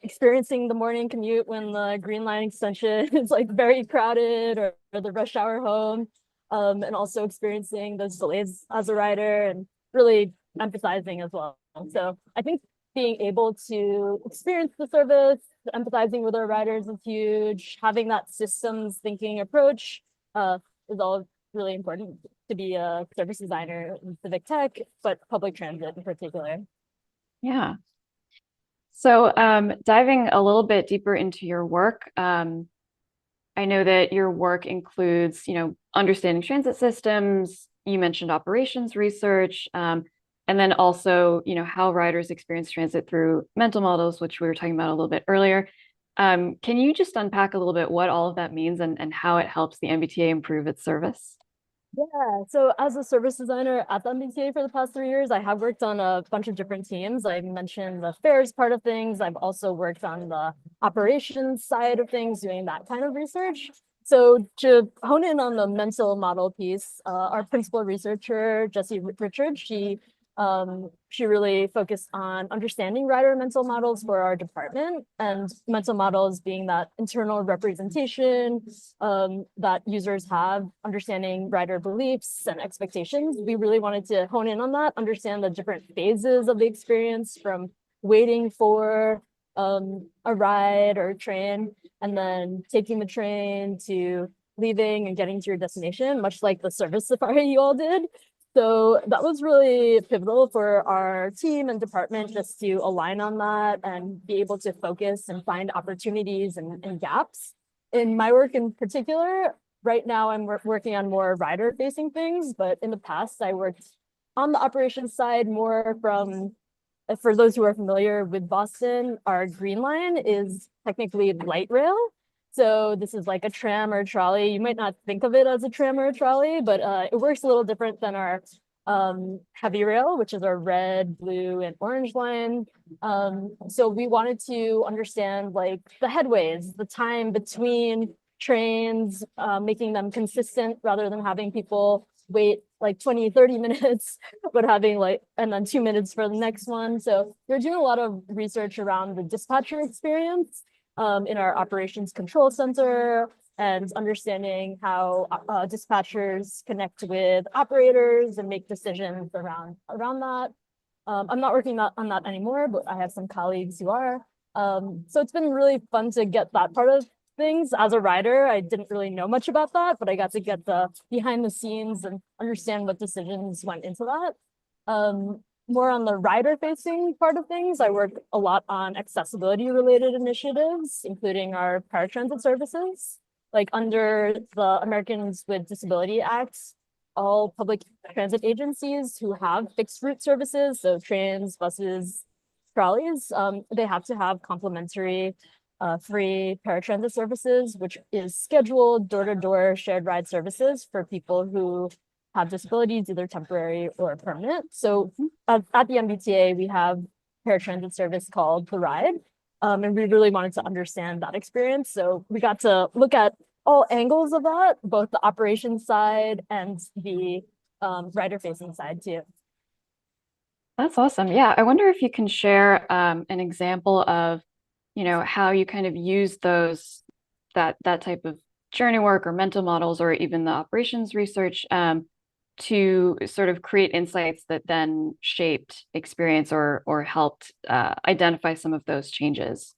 experiencing the morning commute when the Green Line extension is like very crowded or the rush hour home, and also experiencing those delays as a rider and really empathizing as well. So I think being able to experience the service, empathizing with our riders is huge. Having that systems thinking approach is all really important to be a service designer in civic tech, but public transit in particular. Yeah. So diving a little bit deeper into your work, I know that your work includes, understanding transit systems. You mentioned operations research, and then also, how riders experience transit through mental models, which we were talking about a little bit earlier. Can you just unpack a little bit what all of that means and how it helps the MBTA improve its service? Yeah, so as a service designer at the MBTA for the past 3 years, I have worked on a bunch of different teams. I mentioned the fares part of things. I've also worked on the operations side of things, doing that kind of research. So to hone in on the mental model piece, our principal researcher, Jessie Richards, she really focused on understanding rider mental models for our department, and mental models being that internal representation that users have, understanding rider beliefs and expectations. We really wanted to hone in on that, understand the different phases of the experience from waiting for a ride or a train, and then taking the train to leaving and getting to your destination, much like the service safari you all did. So that was really pivotal for our team and department just to align on that and be able to focus and find opportunities and gaps. In my work in particular, right now I'm working on more rider facing things, but in the past I worked on the operations side more from, for those who are familiar with Boston, our Green Line is technically light rail. So this is like a tram or a trolley. You might not think of it as a tram or a trolley, but it works a little different than our heavy rail, which is our red, blue, and orange line. So we wanted to understand like the headways, the time between trains, making them consistent rather than having people wait like 20, 30 minutes, but having like, and then 2 minutes for the next one. So we're doing a lot of research around the dispatcher experience in our operations control center, and understanding how dispatchers connect with operators and make decisions around that. I'm not working on that anymore, but I have some colleagues who are. So it's been really fun to get that part of things. As a rider, I didn't really know much about that, but I got to get the behind the scenes and understand what decisions went into that. More on the rider facing part of things, I work a lot on accessibility related initiatives, including our paratransit services. Like under the Americans with Disability Act, all public transit agencies who have fixed route services, so trains, buses, trolleys, they have to have complimentary free paratransit services, which is scheduled door-to-door shared ride services for people who have disabilities, either temporary or permanent. So at the MBTA, we have paratransit service called The Ride, and we really wanted to understand that experience. So we got to look at all angles of that, both the operations side and the rider facing side too. That's awesome. Yeah, I wonder if you can share an example of, how you kind of use that type of journey work or mental models or even the operations research to sort of create insights that then shaped experience or helped identify some of those changes.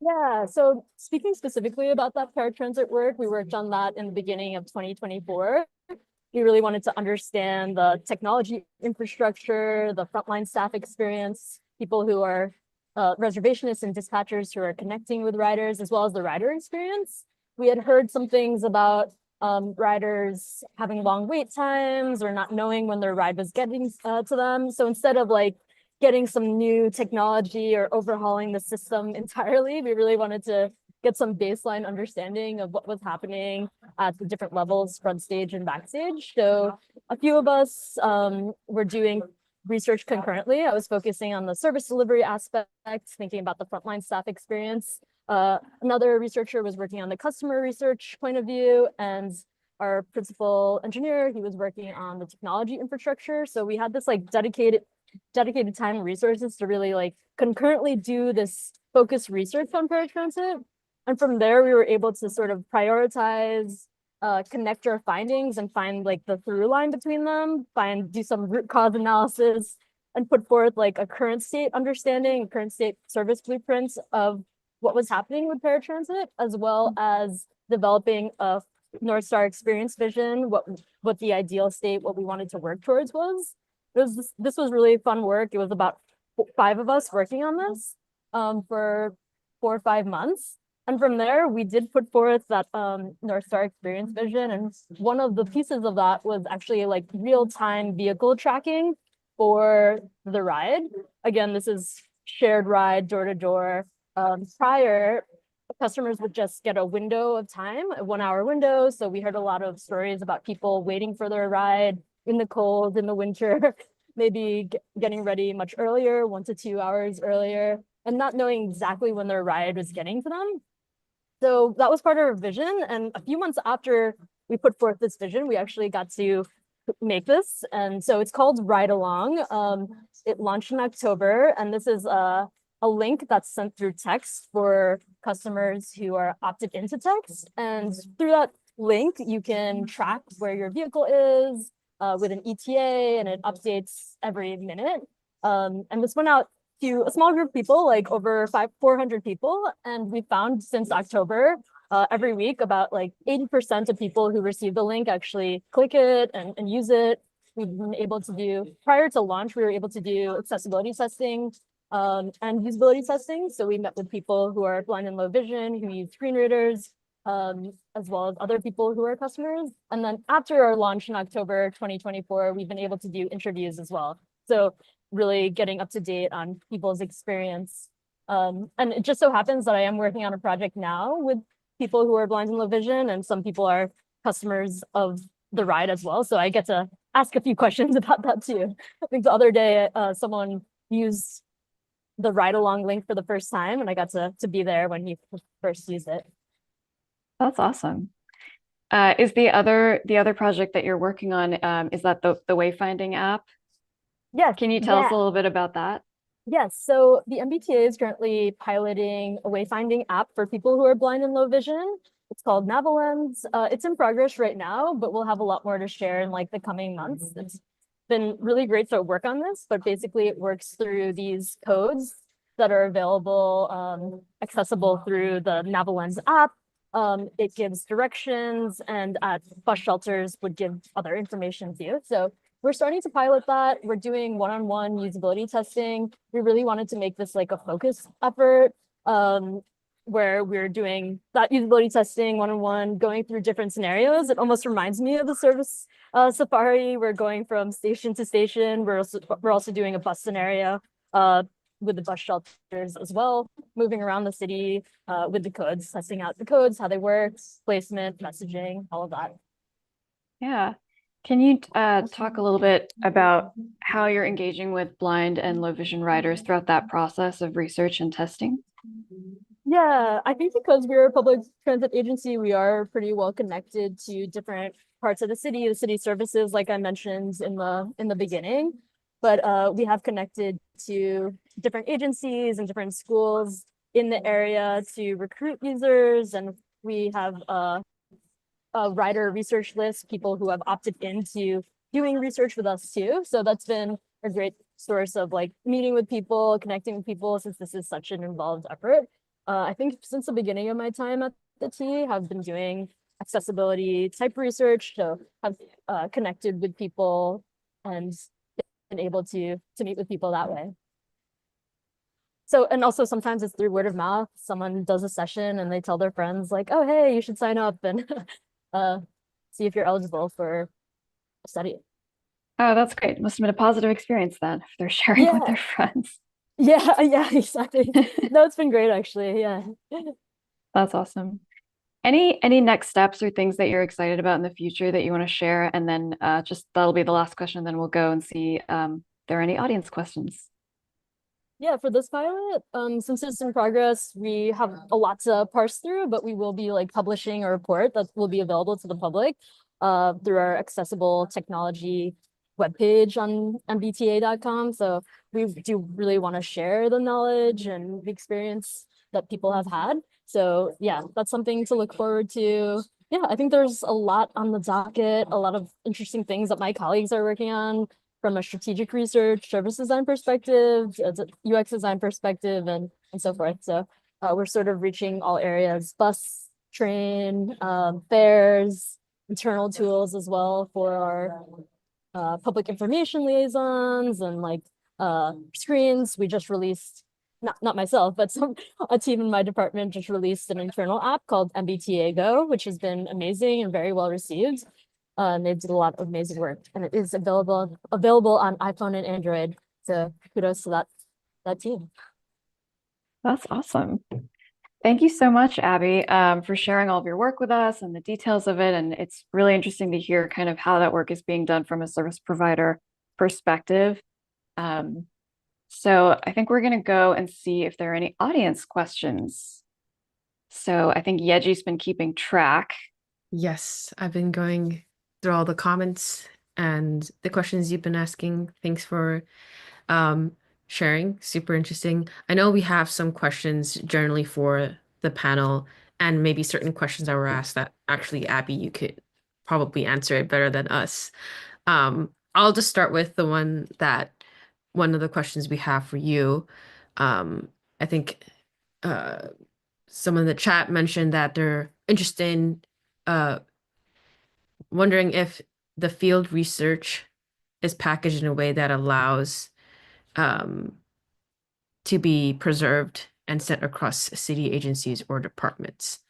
Yeah, so speaking specifically about that paratransit work, we worked on that in the beginning of 2024. We really wanted to understand the technology infrastructure, the frontline staff experience, people who are reservationists and dispatchers who are connecting with riders, as well as the rider experience. We had heard some things about riders having long wait times or not knowing when their ride was getting to them. So instead of like getting some new technology or overhauling the system entirely, we really wanted to get some baseline understanding of what was happening at the different levels, front stage and backstage. So a few of us were doing research concurrently. I was focusing on the service delivery aspect, thinking about the frontline staff experience. Another researcher was working on the customer research point of view, and our principal engineer, he was working on the technology infrastructure. So we had this like dedicated time and resources to really like concurrently do this focused research on paratransit. And from there, we were able to sort of prioritize, connect our findings and find like the through line between them, do some root cause analysis and put forth like a current state understanding, current state service blueprints of what was happening with paratransit, as well as developing a North Star experience vision, what the ideal state, what we wanted to work towards was. This was really fun work. It was about 5 of us working on this for 4 or 5 months. And from there, we did put forth that North Star experience vision. And one of the pieces of that was actually like real-time vehicle tracking for the ride. Again, this is shared ride, door to door. Prior, customers would just get a window of time, a 1-hour window. So we heard a lot of stories about people waiting for their ride in the cold, in the winter, maybe getting ready much earlier, 1 to 2 hours earlier, and not knowing exactly when their ride was getting to them. So that was part of our vision. And a few months after we put forth this vision, we actually got to make this. And so it's called Ride Along. It launched in October, and this is a link that's sent through text for customers who are opted into text. And through that link, you can track where your vehicle is with an ETA, and it updates every minute. And this went out to a small group of people, like over 400 people. And we found since October, every week, about like 80% of people who receive the link actually click it and use it. We've been able to do, prior to launch, we were able to do accessibility testing and usability testing. So we met with people who are blind and low vision, who use screen readers, as well as other people who are customers. And then after our launch in October 2024, we've been able to do interviews as well. So really getting up to date on people's experience. And it just so happens that I am working on a project now with people who are blind and low vision, and some people are customers of the ride as well. So I get to ask a few questions about that too. I think the other day, someone used the Ride Along link for the first time, and I got to be there when he first used it. That's awesome. Is the other project that you're working on, is that the wayfinding app? Yeah. Can you tell us a little bit about that? Yes, so the MBTA is currently piloting a wayfinding app for people who are blind and low vision. It's called Navolens. It's in progress right now, but we'll have a lot more to share in like the coming months. It's been really great to work on this, but basically it works through these codes that are available, accessible through the Navolens app. It gives directions, and at bus shelters would give other information to you. So we're starting to pilot that. We're doing one-on-one usability testing. We really wanted to make this like a focus effort, where we're doing that usability testing one-on-one, going through different scenarios. It almost reminds me of the service safari. We're going from station to station. We're also doing a bus scenario with the bus shelters as well, moving around the city with the codes, testing out the codes, how they work, placement, messaging, all of that. Yeah. Can you talk a little bit about how you're engaging with blind and low vision riders throughout that process of research and testing? Yeah, I think because we're a public transit agency, we are pretty well connected to different parts of the city services, like I mentioned in the beginning. But we have connected to different agencies and different schools in the area to recruit users, and we have a rider research list, people who have opted into doing research with us too. So that's been a great source of like meeting with people, connecting with people, since this is such an involved effort. I think since the beginning of my time at the T, have been doing accessibility type research, so have connected with people and been able to meet with people that way. So, and also sometimes it's through word of mouth. Someone does a session and they tell their friends like, oh, hey, you should sign up and see if you're eligible for a study. Oh, that's great. Must have been a positive experience then if they're sharing with Yeah. their friends. Yeah, yeah, exactly. No, it's been great actually. Yeah. That's awesome. Any next steps or things that you're excited about in the future that you want to share? And then just that'll be the last question, then we'll go and see if there are any audience questions. Yeah, for this pilot, since it's in progress, we have a lot to parse through, but we will be like publishing a report that will be available to the public through our accessible technology webpage on mbta.com. So we do really want to share the knowledge and the experience that people have had. So yeah, that's something to look forward to. Yeah, I think there's a lot on the docket, a lot of interesting things that my colleagues are working on from a strategic research, service design perspective, UX design perspective, and so forth. So we're sort of reaching all areas: bus, train, fares, internal tools as well for our public information liaisons and like screens. We just released, not myself, but a team in my department just released an internal app called MBTA Go, which has been amazing and very well received. And they did a lot of amazing work, and it is available on iPhone and Android. So kudos to that team. That's awesome. Thank you so much, Abby, for sharing all of your work with us and the details of it. And it's really interesting to hear kind of how that work is being done from a service provider perspective. So I think we're going to go and see if there are any audience questions. So I think Yeji's been keeping track. Yes, I've been going through all the comments and the questions you've been asking. Thanks for sharing. Super interesting. I know we have some questions generally for the panel and maybe certain questions that were asked that actually, Abby, you could probably answer it better than us. I'll just start with one of the questions we have for you. I think someone in the chat mentioned that they're interested in wondering if the field research is packaged in a way that allows to be preserved and sent across city agencies or departments.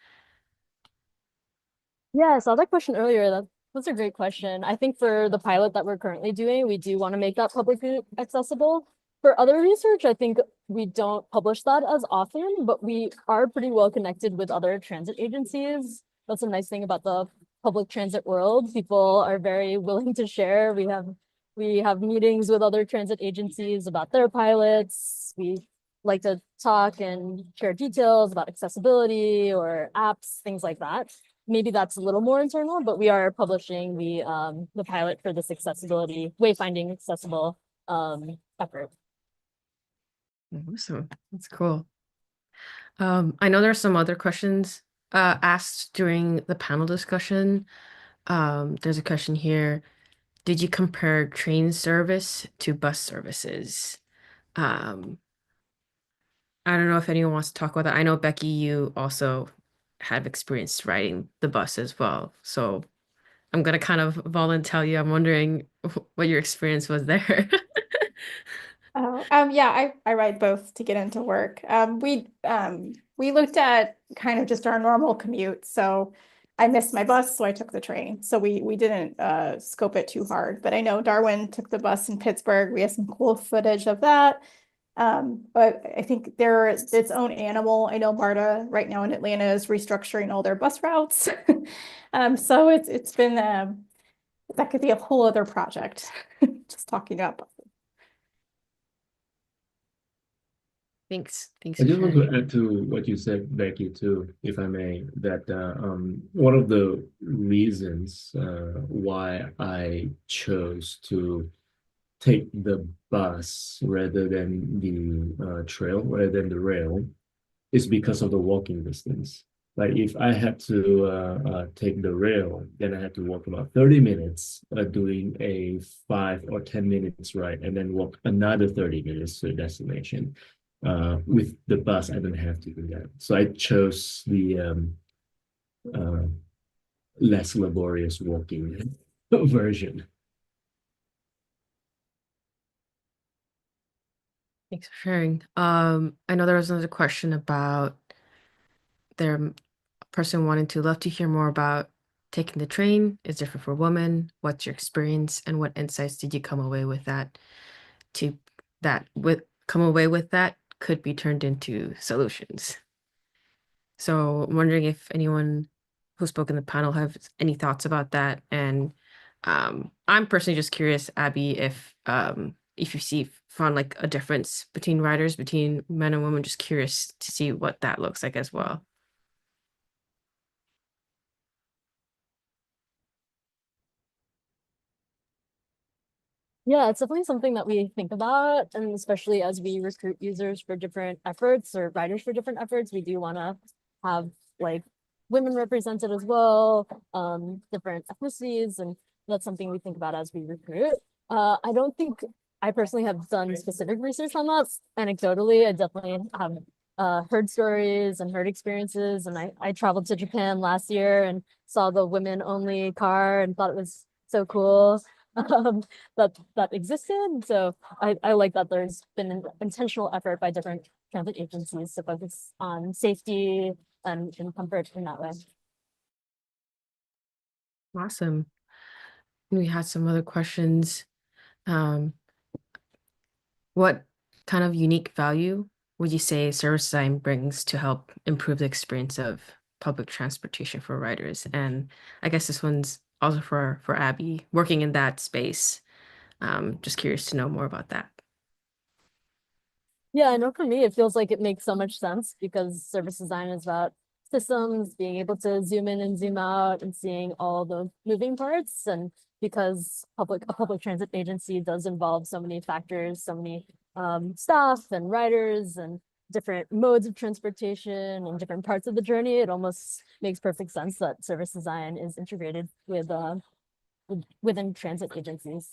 Yeah, I saw that question earlier. That's a great question. I think for the pilot that we're currently doing, we do want to make that publicly accessible. For other research, I think we don't publish that as often, but we are pretty well connected with other transit agencies. That's a nice thing about the public transit world. People are very willing to share. We have meetings with other transit agencies about their pilots. We like to talk and share details about accessibility or apps, things like that. Maybe that's a little more internal, but we are publishing the pilot for this accessibility, wayfinding accessible effort. Awesome. That's cool. I know there's some other questions asked during the panel discussion. There's a question here. Did you compare train service to bus services? I don't know if anyone wants to talk about that. I know, Becky, you also have experience riding the bus as well. So I'm going to kind of volunteer you. I'm wondering what your experience was there. Oh, yeah, I ride both to get into work. We looked at kind of just our normal commute. So I missed my bus, so I took the train. So we didn't scope it too hard. But I know Darwin took the bus in Pittsburgh. We have some cool footage of that. But I think they're its own animal. I know MARTA right now in Atlanta is restructuring all their bus routes. So it's been that could be a whole other project. Just talking about. Thanks. Thanks I for just want sharing. to add to what you said, Becky, too, if I may, that one of the reasons why I chose to take the bus rather than the rather than the rail, is because of the walking distance. Like if I had to take the rail, then I had to walk about 30 minutes doing a 5 or 10 minutes ride and then walk another 30 minutes to the destination. With the bus, I don't have to do that. So I chose the uh, less laborious walking version. Thanks for sharing. I know there was another question about their person wanting to love to hear more about taking the train is different for women. What's your experience and what insights did you come away with to come away with that could be turned into solutions? So I'm wondering if anyone who spoke in the panel have any thoughts about that. And I'm personally just curious, Abby, if you found like a difference between riders, between men and women, just curious to see what that looks like as well. Yeah, it's definitely something that we think about, and especially as we recruit users for different efforts or writers for different efforts, we do want to have like women represented as well, different ethnicities, and that's something we think about as we recruit. I don't think I personally have done specific research on that. Anecdotally, I definitely have heard stories and heard experiences, and I traveled to Japan last year and saw the women only car and thought it was so cool. Um, that existed. So I like that there's been an intentional effort by different transit agencies to focus on safety and comfort in that way. Awesome. We had some other questions. Um, what kind of unique value would you say service design brings to help improve the experience of public transportation for riders? And I guess this one's also for Abby, working in that space. Just curious to know more about that. Yeah, I know for me, it feels like it makes so much sense because service design is about systems, being able to zoom in and zoom out and seeing all the moving parts. And because a public transit agency does involve so many factors, so many staff and riders and different modes of transportation and different parts of the journey, it almost makes perfect sense that service design is integrated within transit agencies.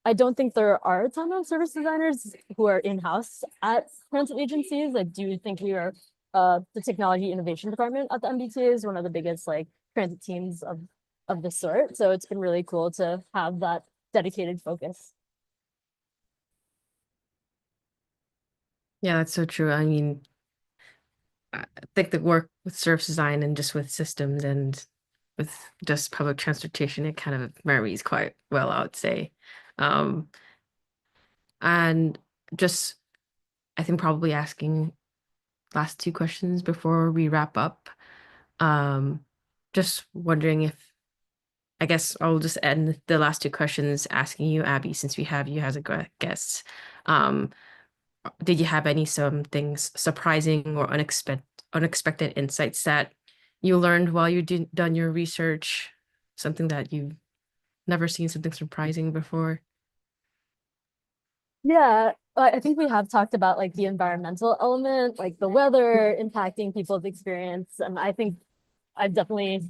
I don't think there are a ton of service designers who are in-house at transit agencies. I do think we are the technology innovation department at the MBTA is one of the biggest like transit teams of this sort. So it's been really cool to have that dedicated focus. Yeah, that's so true. I mean, I think the work with service design and just with systems and with just public transportation, it kind of marries quite well, I would say. Um, and just, I think probably asking last two questions before we wrap up. Um, just wondering if, I guess I'll just end the last two questions asking you, Abby, since we have you as a guest. Um, did you have some things surprising or unexpected insights that you learned while you done your research? Something that you've never seen something surprising before? Yeah, I think we have talked about like the environmental element, like the weather impacting people's experience. And I think I've definitely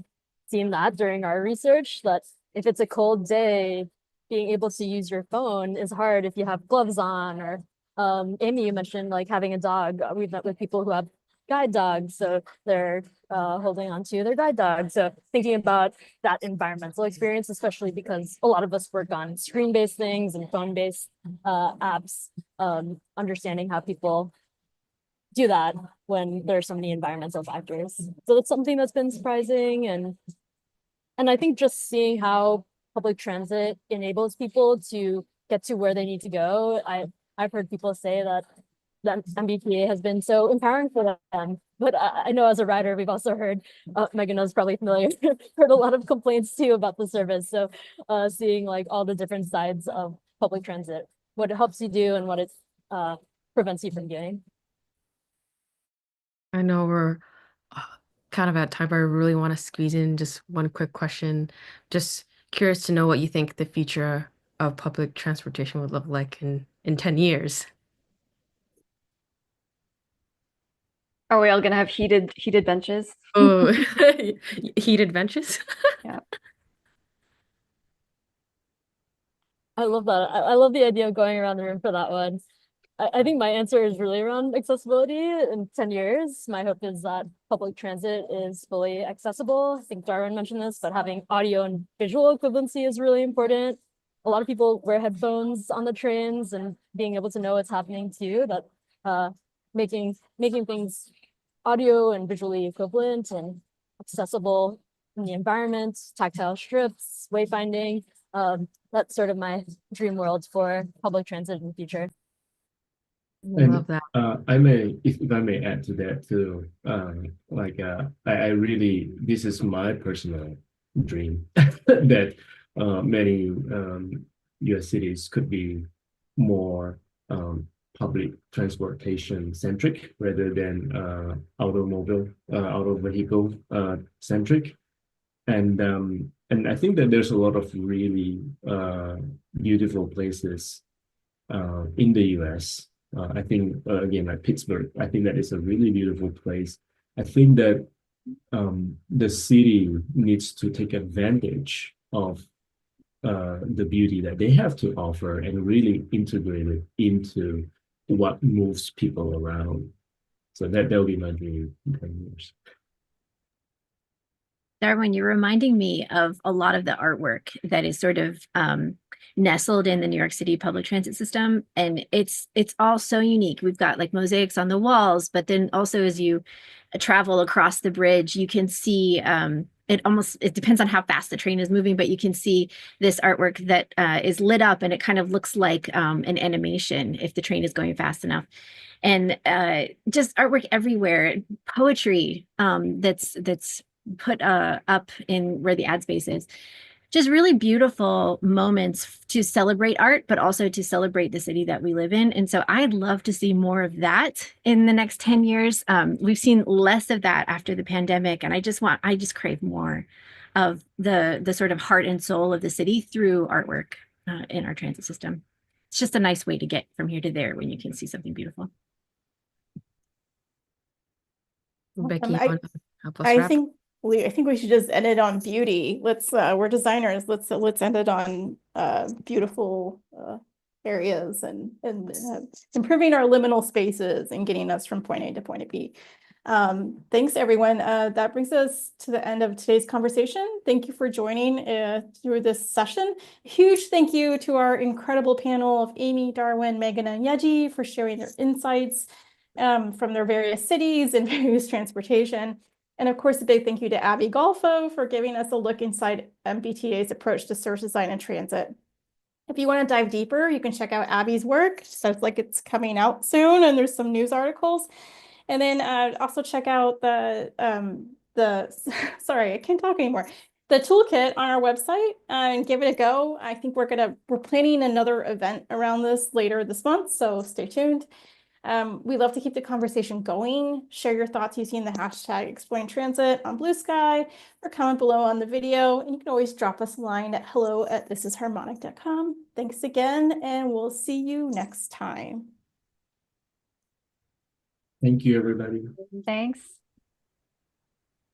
seen that during our research that if it's a cold day, being able to use your phone is hard if you have gloves on or Amy, you mentioned like having a dog. We've met with people who have guide dogs, so they're holding on to their guide dog. So thinking about that environmental experience, especially because a lot of us work on screen-based things and phone-based apps, understanding how people do that when there are so many environmental factors. So that's something that's been surprising. And I think just seeing how public transit enables people to get to where they need to go. I've heard people say that MBTA has been so empowering for them. But I know as a rider, we've also heard, Megan is probably familiar, heard a lot of complaints too about the service. So seeing like all the different sides of public transit, what it helps you do and what it prevents you from doing. I know we're uh, kind of at time, but I really want to squeeze in just one quick question. Just curious to know what you think the future of public transportation would look like in 10 years. Are we all gonna have heated benches? Oh, heated benches? Yeah. I love that. I love the idea of going around the room for that one. I think my answer is really around accessibility. In 10 years, my hope is that public transit is fully accessible. I think Darwin mentioned this, but having audio and visual equivalency is really important. A lot of people wear headphones on the trains, and being able to know what's happening too, that making things audio and visually equivalent and accessible in the environment, tactile strips, wayfinding. That's sort of my dream world for public transit in the future. I And love that. I may, if I may add to that too, I really, this is my personal dream that many US cities could be more public transportation centric rather than auto vehicle centric. And I think that there's a lot of really beautiful places in the US. I think again, like Pittsburgh, I think that is a really beautiful place. I think that the city needs to take advantage of the beauty that they have to offer and really integrate it into what moves people around. So that'll be my dream in 10 years. Darwin, you're reminding me of a lot of the artwork that is sort of nestled in the New York City public transit system. And it's all so unique. We've got like mosaics on the walls, but then also as you travel across the bridge, you can see it depends on how fast the train is moving, but you can see this artwork that is lit up and it kind of looks like an animation if the train is going fast enough. And just artwork everywhere, poetry that's put up in where the ad space is. Just really beautiful moments to celebrate art, but also to celebrate the city that we live in. And so I'd love to see more of that in the next 10 years. We've seen less of that after the pandemic, and I just crave more of the sort of heart and soul of the city through artwork in our transit system. It's just a nice way to get from here to there when you can see something beautiful. Becky, you I- want to help us I wrap? think we should just end it on beauty. We're designers. Let's end it on beautiful areas and improving our liminal spaces and getting us from point A to point B. Thanks everyone. That brings us to the end of today's conversation. Thank you for joining through this session. Huge thank you to our incredible panel of Amy, Darwin, Megan, and Yeji for sharing their insights from their various cities and various transportation. And of course, a big thank you to Abby Golfo for giving us a look inside MBTA's approach to service design and transit. If you want to dive deeper, you can check out Abby's work. Sounds like it's coming out soon, and there's some news articles. And then also check out the sorry, I can't talk anymore. The toolkit on our website and give it a go. I think we're planning another event around this later this month, so stay tuned. We love to keep the conversation going. Share your thoughts using the hashtag Explain Transit on Blue Sky or comment below on the video. And you can always drop us a line at hello@thisisharmonic.com. Thanks again, and we'll see you next time. Thank you, everybody. Thanks.